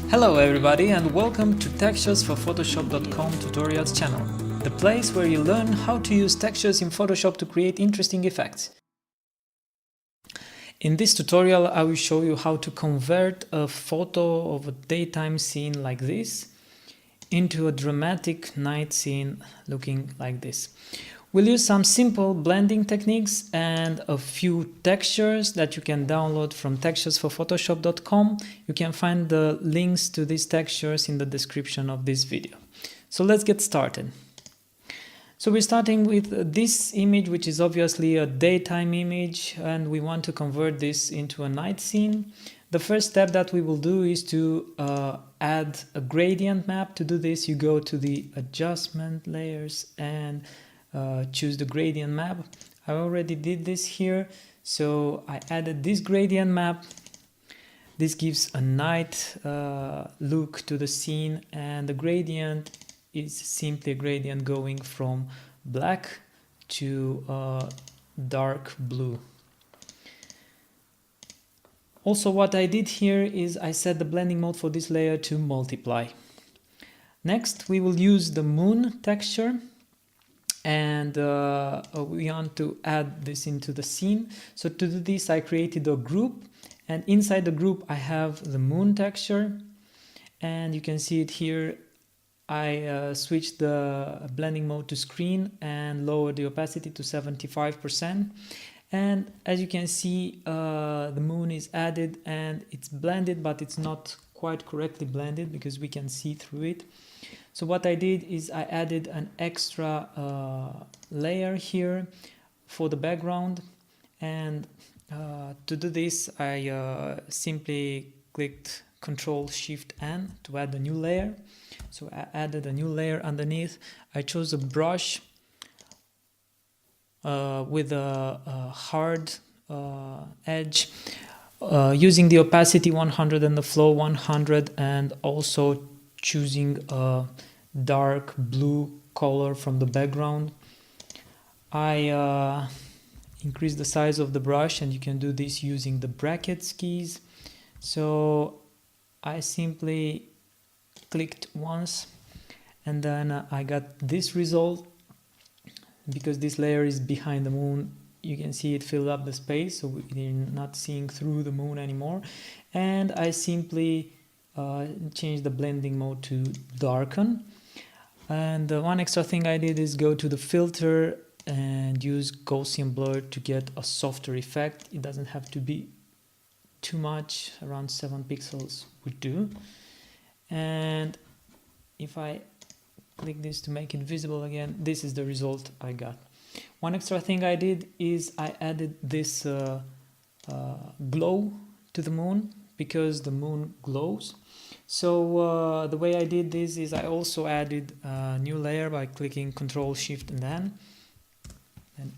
Hello everybody and welcome to texturesforphotoshop.com tutorials channel, the place where you learn how to use textures in Photoshop to create interesting effects. In this tutorial I will show you how to convert a photo of a daytime scene like this into a dramatic night scene looking like this. We'll use some simple blending techniques and a few textures that you can download from texturesforphotoshop.com. You can find the links to these textures in the description of this video. So let's get started. So we're starting with this image, which is obviously a daytime image, and we want to convert this into a night scene. The first step that we will do is to add a gradient map. To do this, you go to the adjustment layers and choose the gradient map. I already did this here, so I added this gradient map. This gives a night look to the scene, and the gradient is simply a gradient going from black to dark blue. Also, what I did here is I set the blending mode for this layer to multiply. Next, we will use the moon texture, and we want to add this into the scene. So to do this, I created a group, and inside the group I have the moon texture, and you can see it here. I switched the blending mode to screen and lowered the opacity to 75%, and as you can see, the moon is added and it's blended, but it's not quite correctly blended because we can see through it. So what I did is I added an extra layer here for the background, and to do this I simply clicked Ctrl+Shift+N to add a new layer. So I added a new layer underneath. I chose a brush with a hard edge, using the opacity 100 and the flow 100, and also choosing a dark blue color from the background. I increase the size of the brush, and you can do this using the brackets keys. So I simply clicked once, and then I got this result. Because this layer is behind the moon, you can see it fill up the space, so we're not seeing through the moon anymore. And I simply change the blending mode to darken. And one extra thing I did is go to the filter and use Gaussian blur to get a softer effect. It doesn't have to be too much, around 7 pixels would do. And if I click this to make it visible again, this is the result I got. One extra thing I did is I added this glow to the moon, because the moon glows. So the way I did this is I also added a new layer by clicking Ctrl+Shift and then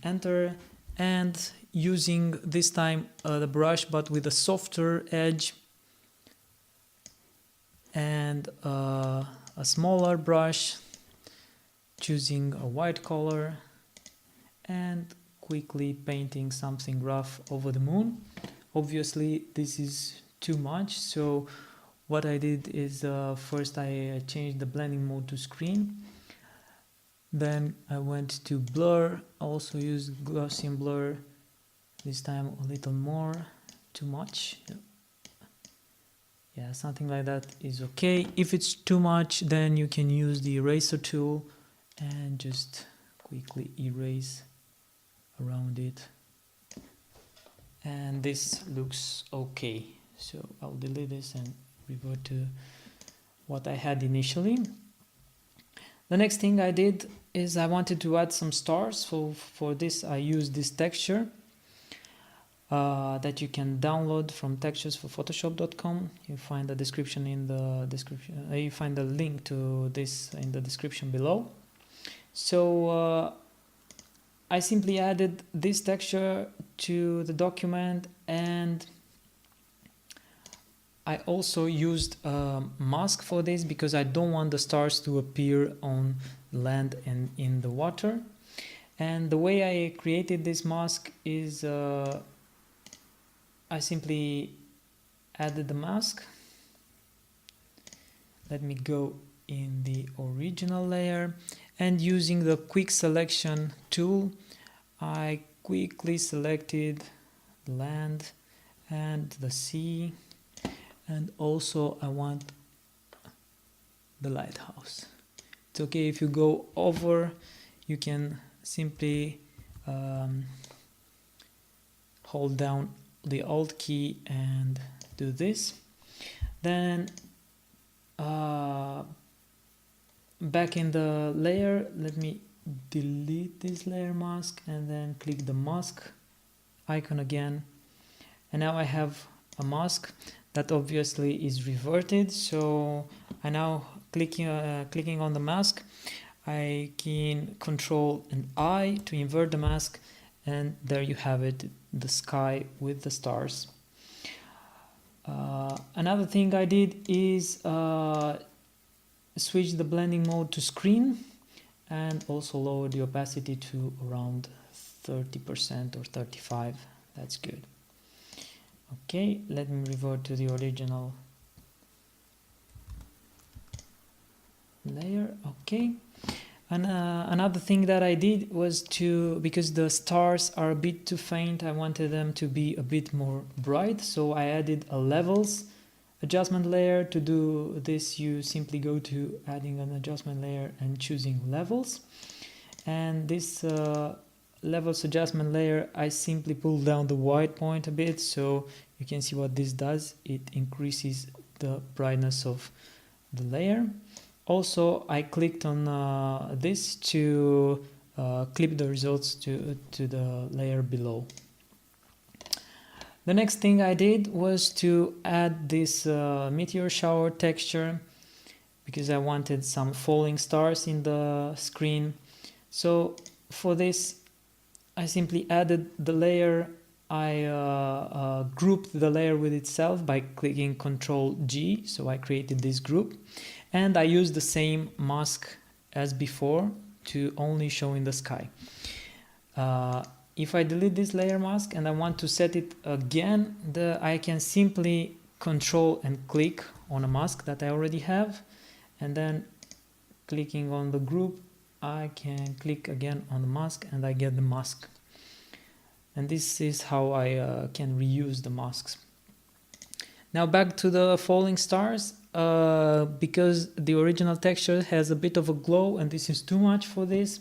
enter, and using this time the brush but with a softer edge and a smaller brush, choosing a white color and quickly painting something rough over the moon. Obviously this is too much, so what I did is first I changed the blending mode to screen, then I went to blur, also used Gaussian blur, this time a little more, too much. Yeah, something like that is okay. If it's too much, then you can use the eraser tool and just quickly erase around it. And this looks okay. So I'll delete this and revert to what I had initially. The next thing I did is I wanted to add some stars. So for this I used this texture that you can download from texturesforphotoshop.com. You find the description in the description. You find the link to this in the description below. So I simply added this texture to the document, and I also used a mask for this because I don't want the stars to appear on land and in the water. And the way I created this mask is I simply added the mask let me go in the original layer, and using the quick selection tool I quickly selected the land and the sea, and also I want the lighthouse. It's okay if you go over, you can simply hold down the Alt key and do this. Then back in the layer, let me delete this layer mask and then click the mask icon again, and now I have a mask that obviously is reverted. So I now clicking on the mask, I can Control and I to invert the mask, and there you have it, the sky with the stars. Another thing I did is switch the blending mode to screen and also lower the opacity to around 30% or 35%. That's good. Okay, let me revert to the original layer. Okay, and another thing that I did was because the stars are a bit too faint, I wanted them to be a bit more bright, so I added a levels adjustment layer. To do this, you simply go to adding an adjustment layer and choosing levels, and this levels adjustment layer, I simply pull down the white point a bit, so you can see what this does. It increases the brightness of the layer. Also, I clicked on this to clip the results to the layer below. The next thing I did was to add this meteor shower texture, because I wanted some falling stars in the screen. So for this, I simply added the layer. I grouped the layer with itself by clicking Ctrl G, so I created this group, and I used the same mask as before to only show in the sky. If I delete this layer mask and I want to set it again, I can simply Control and click on a mask that I already have, and then clicking on the group, I can click again on the mask and I get the mask. And this is how I can reuse the masks. Now back to the falling stars, because the original texture has a bit of a glow and this is too much for this,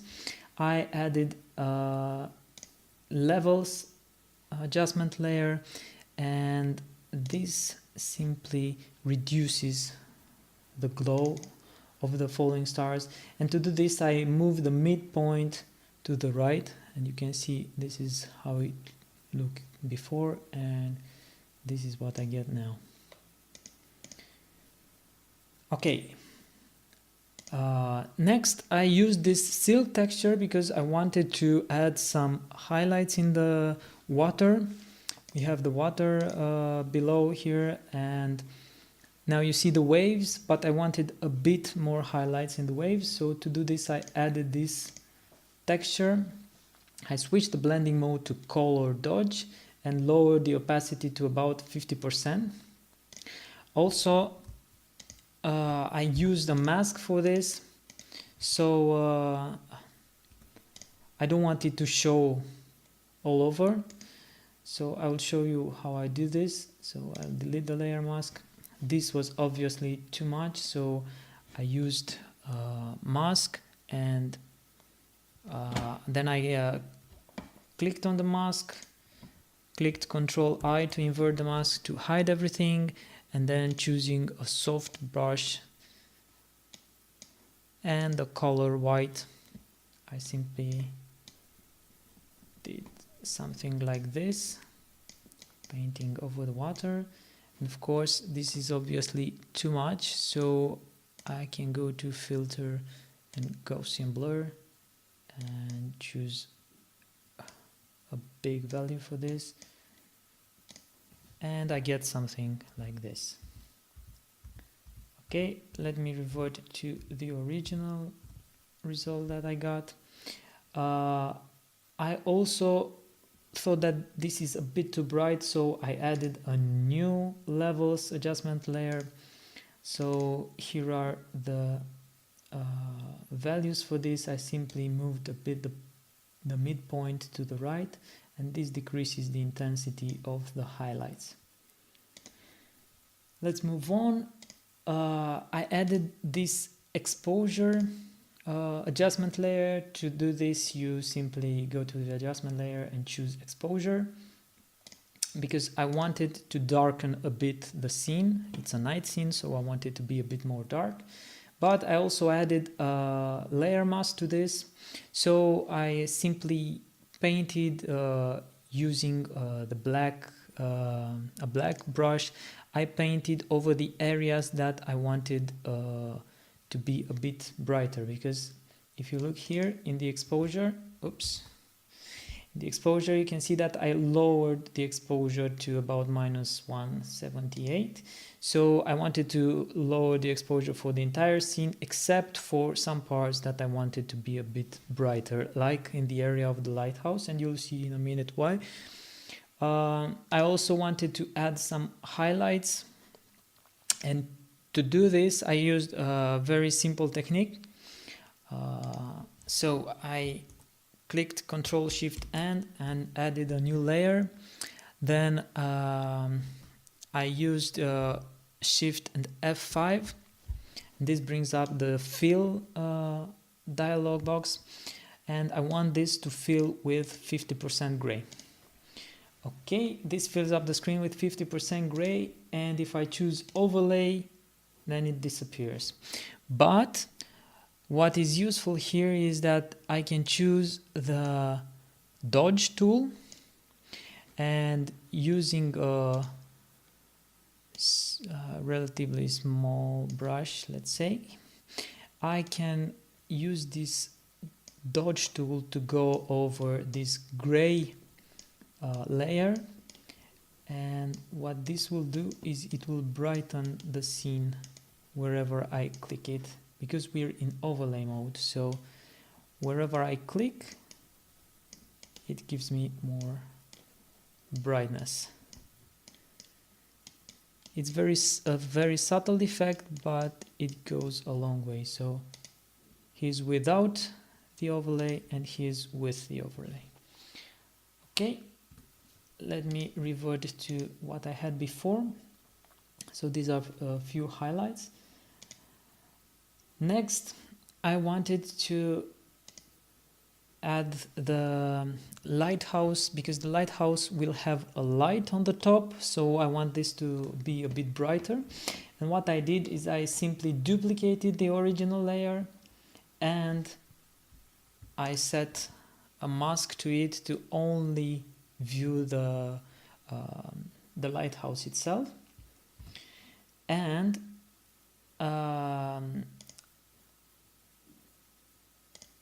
I added levels adjustment layer, and this simply reduces the glow of the falling stars. And to do this, I move the midpoint to the right, and you can see this is how it looked before, and this is what I get now. Okay, next I used this silk texture because I wanted to add some highlights in the water. We have the water below here, and now you see the waves, but I wanted a bit more highlights in the waves. So to do this, I added this texture. I switched the blending mode to color dodge and lowered the opacity to about 50%. Also, I used a mask for this, so I don't want it to show all over. So I will show you how I do this. So I'll delete the layer mask. This was obviously too much, so I used mask, and then I clicked on the mask, clicked Ctrl I to invert the mask to hide everything, and then choosing a soft brush and the color white, I simply did something like this, painting over the water. And of course this is obviously too much, so I can go to filter and Gaussian blur and choose a big value for this, and I get something like this. Okay, let me revert to the original result that I got. I also thought that this is a bit too bright, so I added a new levels adjustment layer. So here are the values for this. I simply moved a bit the midpoint to the right, and this decreases the intensity of the highlights. Let's move on. I added this exposure adjustment layer. To do this, you simply go to the adjustment layer and choose exposure, because I wanted to darken a bit the scene. It's a night scene, so I want it to be a bit more dark. But I also added a layer mask to this. So I simply painted using a black brush. I painted over the areas that I wanted to be a bit brighter, because if you look here in the exposure, you can see that I lowered the exposure to about -178. So I wanted to lower the exposure for the entire scene, except for some parts that I wanted to be a bit brighter, like in the area of the lighthouse, and you'll see in a minute why. I also wanted to add some highlights, and to do this I used a very simple technique. So I clicked Ctrl+Shift+N and added a new layer. Then I used Shift and F5. This brings up the fill dialog box, and I want this to fill with 50% gray. Okay, this fills up the screen with 50% gray, and if I choose overlay, then it disappears. But what is useful here is that I can choose the dodge tool, and using a relatively small brush, let's say, I can use this dodge tool to go over this gray layer, and what this will do is it will brighten the scene wherever I click it, because we're in overlay mode. So wherever I click, it gives me more brightness. It's a very subtle effect, but it goes a long way. So here's without the overlay and here's with the overlay. Okay, let me revert to what I had before. So these are a few highlights. Next, I wanted to add the lighthouse, because the lighthouse will have a light on the top, so I want this to be a bit brighter. And what I did is I simply duplicated the original layer and I set a mask to it to only view the lighthouse itself. And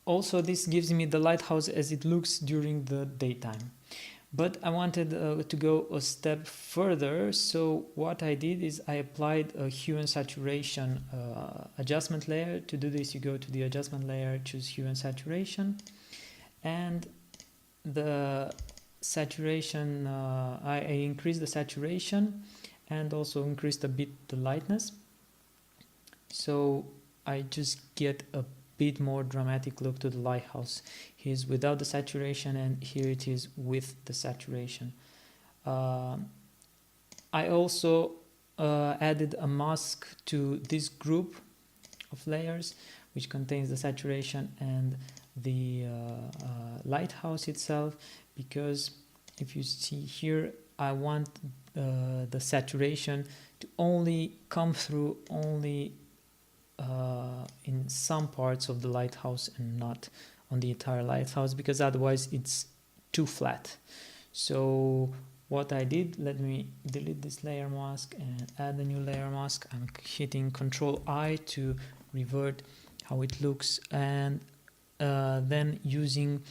also this gives me the lighthouse as it looks during the daytime. But I wanted to go a step further, so what I did is I applied a hue and saturation adjustment layer. To do this, you go to the adjustment layer, choose hue and saturation, and the saturation, I increased the saturation and also increased a bit the lightness, so I just get a bit more dramatic look to the lighthouse. Here's without the saturation and here it is with the saturation. I also added a mask to this group of layers, which contains the saturation and the lighthouse itself, because if you see here, I want the saturation to only come through only in some parts of the lighthouse and not on the entire lighthouse, because otherwise it's too flat. So what I did, let me delete this layer mask and add a new layer mask. I'm hitting Ctrl+I to revert how it looks, and then using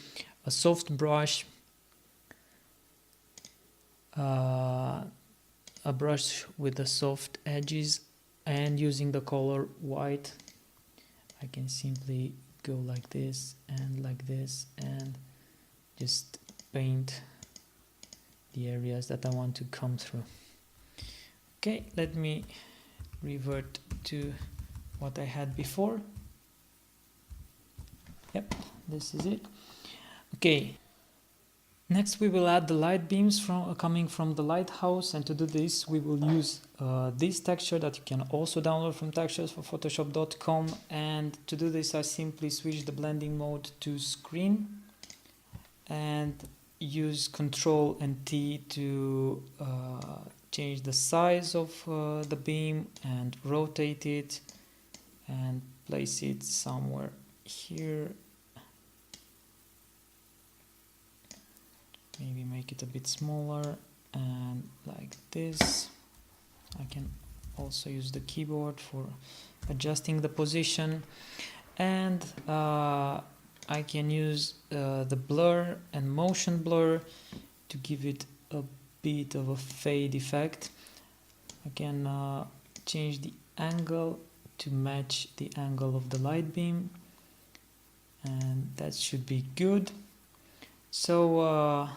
a soft brush, a brush with the soft edges, and using the color white, I can simply go like this and just paint the areas that I want to come through. Okay, let me revert to what I had before. Yep, this is it. Okay. Next we will add the light beams coming from the Lighthouse, and to do this we will use this texture that you can also download from textures for photoshop.com. And to do this I simply switch the blending mode to screen and use Ctrl and T to change the size of the beam and rotate it and place it somewhere here. Maybe make it a bit smaller, and like this. I can also use the keyboard for adjusting the position, and I can use the blur and motion blur to give it a bit of a fade effect. I can change the angle to match the angle of the light beam, and that should be good. So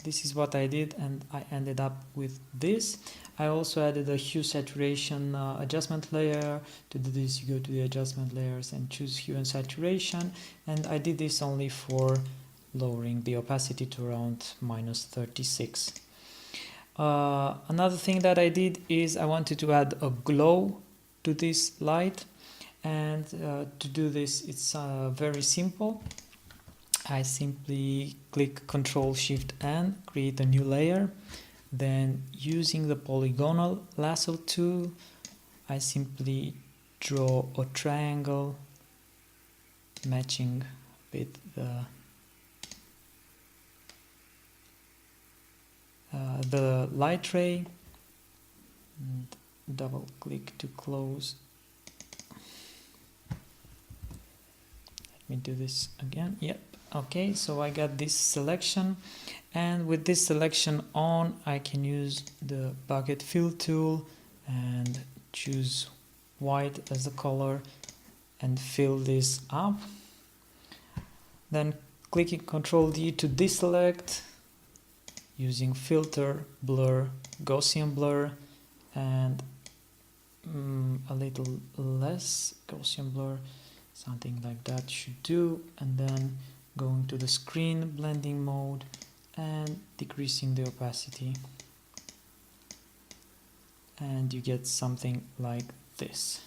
this is what I did, and I ended up with this. I also added a hue saturation adjustment layer. To do this you go to the adjustment layers and choose hue and saturation, and I did this only for lowering the opacity to around -36. Another thing that I did is I wanted to add a glow to this light, and to do this it's very simple. I simply click Ctrl-Shift-N, create a new layer. Then using the polygonal lasso tool, I simply draw a triangle matching with the light ray, and double click to close. Let me do this again. Yep. Okay, so I got this selection, and with this selection on I can use the bucket fill tool and choose white as the color and fill this up. Then clicking Ctrl D to deselect, using filter, blur, Gaussian blur, and a little less Gaussian blur, something like that should do, and then going to the screen blending mode and decreasing the opacity, and you get something like this.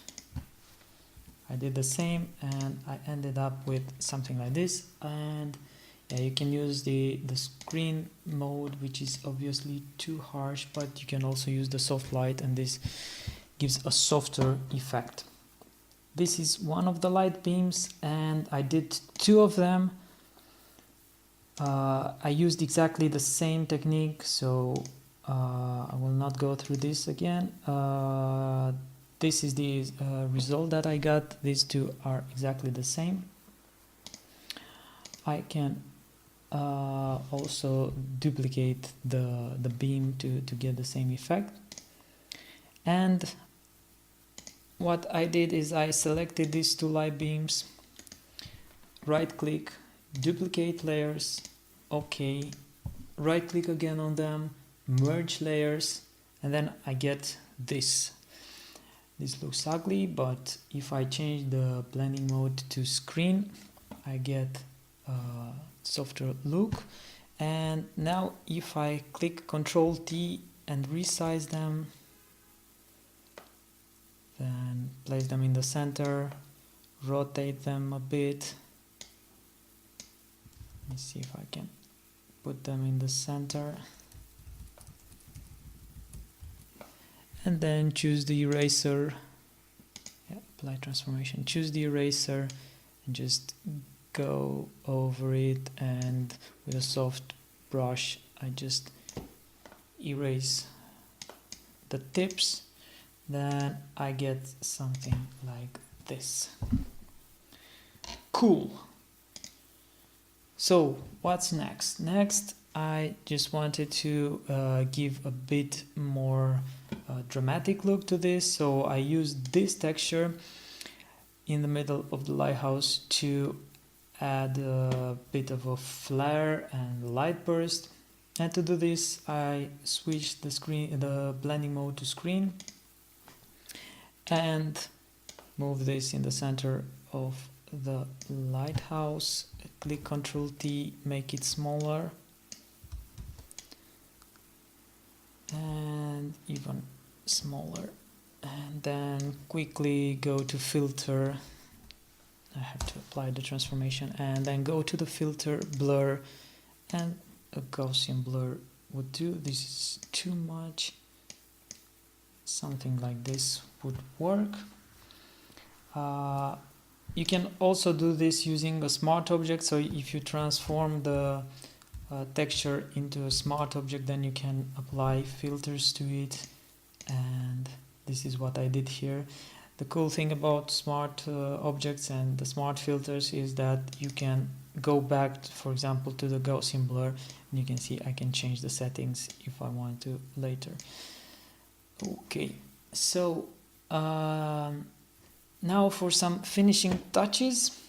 I did the same and I ended up with something like this. And yeah, you can use the screen mode, which is obviously too harsh, but you can also use the soft light, and this gives a softer effect. This is one of the light beams, and I did two of them. I used exactly the same technique, so I will not go through this again. This is the result that I got. These two are exactly the same. I can also duplicate the beam to get the same effect. And what I did is I selected these two light beams, right click, duplicate layers, OK, right click again on them, merge layers, and then I get this. This looks ugly, but if I change the blending mode to screen, I get a softer look. And now if I click Ctrl T and resize them, then place them in the center, rotate them a bit. Let me see if I can put them in the center. And then choose the eraser. Yeah, apply transformation. Choose the eraser and just go over it, and with a soft brush I just erase the tips. Then I get something like this. Cool. So what's next? Next, I just wanted to give a bit more dramatic look to this. So I used this texture in the middle of the lighthouse to add a bit of a flare and light burst. And to do this, I switched the blending mode to screen. and move this in the center of the lighthouse. Click Ctrl T, make it smaller and even smaller, and then quickly go to filter. I have to apply the transformation, and then go to the filter, blur, and a Gaussian blur would do. This is too much. Something like this would work. You can also do this using a smart object. So if you transform the texture into a smart object, then you can apply filters to it, and this is what I did here. The cool thing about smart objects and the smart filters is that you can go back, for example, to the Gaussian blur, and you can see I can change the settings if I want to later. Okay, so now for some finishing touches.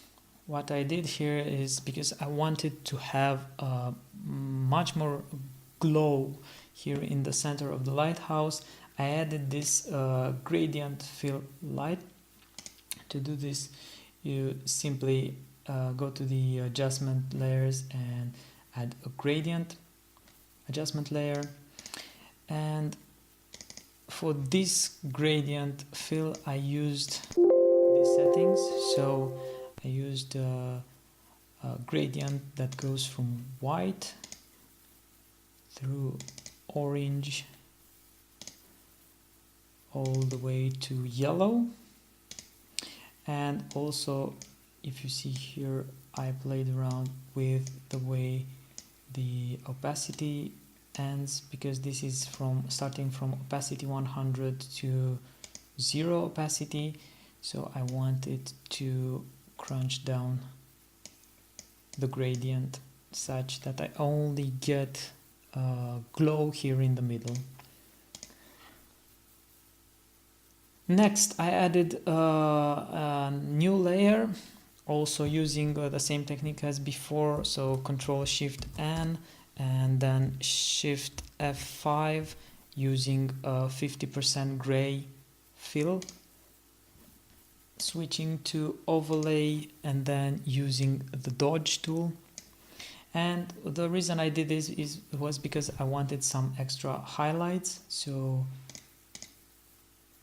What I did here is, because I wanted to have much more glow here in the center of the lighthouse, I added this gradient fill light. To do this, you simply go to the adjustment layers and add a gradient adjustment layer. And for this gradient fill, I used these settings. So I used a gradient that goes from white through orange all the way to yellow. And also, if you see here, I played around with the way the opacity ends, because this is starting from opacity 100 to 0 opacity. So I wanted to crunch down the gradient such that I only get glow here in the middle. Next, I added a new layer, also using the same technique as before. So Ctrl Shift N and then Shift F5, using a 50% gray fill, switching to overlay, and then using the dodge tool. And the reason I did this was because I wanted some extra highlights. So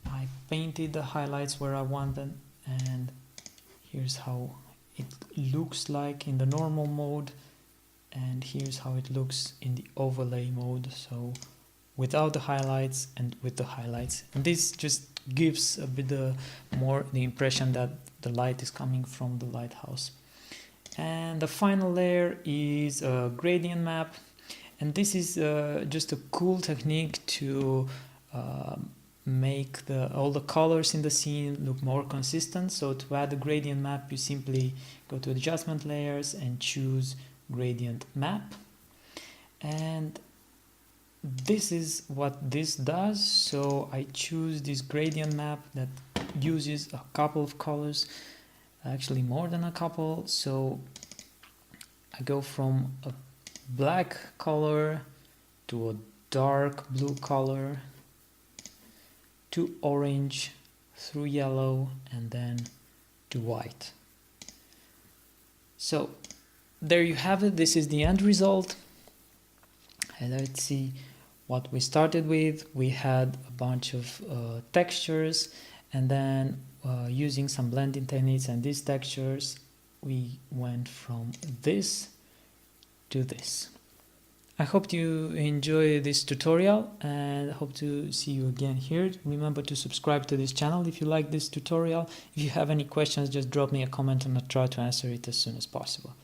I painted the highlights where I want them, and here's how it looks like in the normal mode, and here's how it looks in the overlay mode. So without the highlights and with the highlights, and this just gives a bit more the impression that the light is coming from the lighthouse. And the final layer is a gradient map, and this is just a cool technique to make all the colors in the scene look more consistent. So to add a gradient map, you simply go to adjustment layers and choose gradient map, and this is what this does. So I choose this gradient map that uses a couple of colors, actually more than a couple. So I go from a black color to a dark blue color to orange through yellow and then to white. So there you have it. This is the end result. And let's see what we started with. We had a bunch of textures, and then using some blending techniques and these textures, we went from this to this. I hope you enjoy this tutorial, and I hope to see you again here. Remember to subscribe to this channel if you like this tutorial. If you have any questions, just drop me a comment and I'll try to answer it as soon as possible.